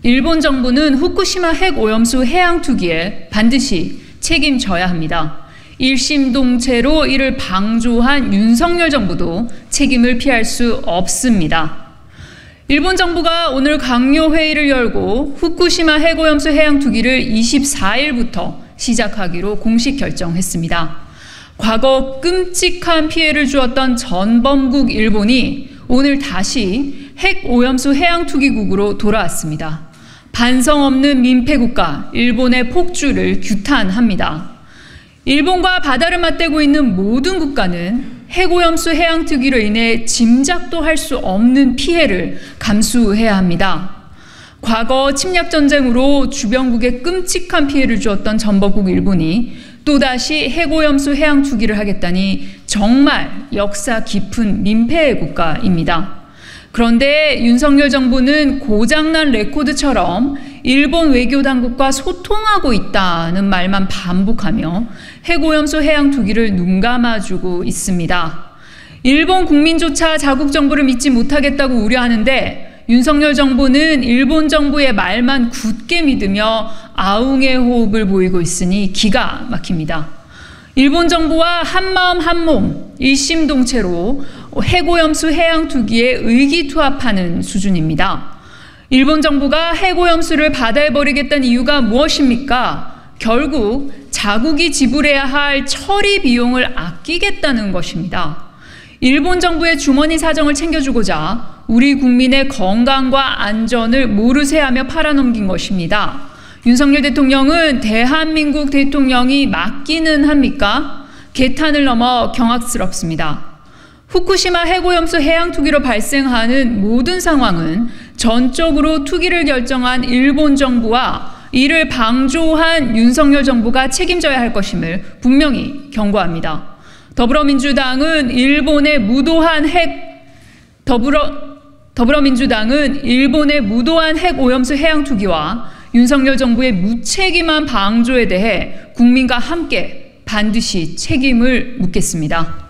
일본 정부는 후쿠시마 핵오염수 해양 투기에 반드시 책임져야 합니다. 일심동체로 이를 방조한 윤석열 정부도 책임을 피할 수 없습니다. 일본 정부가 오늘 강요회의를 열고 후쿠시마 핵오염수 해양 투기를 24일부터 시작하기로 공식 결정했습니다. 과거 끔찍한 피해를 주었던 전범국 일본이 오늘 다시 핵오염수 해양 투기국으로 돌아왔습니다. 반성 없는 민폐국가 일본의 폭주를 규탄합니다. 일본과 바다를 맞대고 있는 모든 국가는 핵오염수 해양 투기로 인해 짐작도 할 수 없는 피해를 감수해야 합니다. 과거 침략전쟁으로 주변국에 끔찍한 피해를 주었던 전범국 일본이 또다시 핵오염수 해양 투기를 하겠다니 정말 역사 깊은 민폐의 국가입니다. 그런데 윤석열 정부는 고장난 레코드처럼 일본 외교당국과 소통하고 있다는 말만 반복하며 핵오염수 해양 투기를 눈감아주고 있습니다. 일본 국민조차 자국 정부를 믿지 못하겠다고 우려하는데 윤석열 정부는 일본 정부의 말만 굳게 믿으며 아웅의 호흡을 보이고 있으니 기가 막힙니다. 일본 정부와 한마음 한몸 일심동체로 핵오염수 해양 투기에 의기투합하는 수준입니다. 일본 정부가 핵오염수를 바다에 버리겠다는 이유가 무엇입니까? 결국 자국이 지불해야 할 처리 비용을 아끼겠다는 것입니다. 일본 정부의 주머니 사정을 챙겨주고자 우리 국민의 건강과 안전을 모르쇠하며 팔아넘긴 것입니다. 윤석열 대통령은 대한민국 대통령이 맞기는 합니까? 개탄을 넘어 경악스럽습니다. 후쿠시마 핵오염수 해양 투기로 발생하는 모든 상황은 전적으로 투기를 결정한 일본 정부와 이를 방조한 윤석열 정부가 책임져야 할 것임을 분명히 경고합니다. 더불어민주당은 일본의 무도한 핵오염수 해양 투기와 윤석열 정부의 무책임한 방조에 대해 국민과 함께 반드시 책임을 묻겠습니다.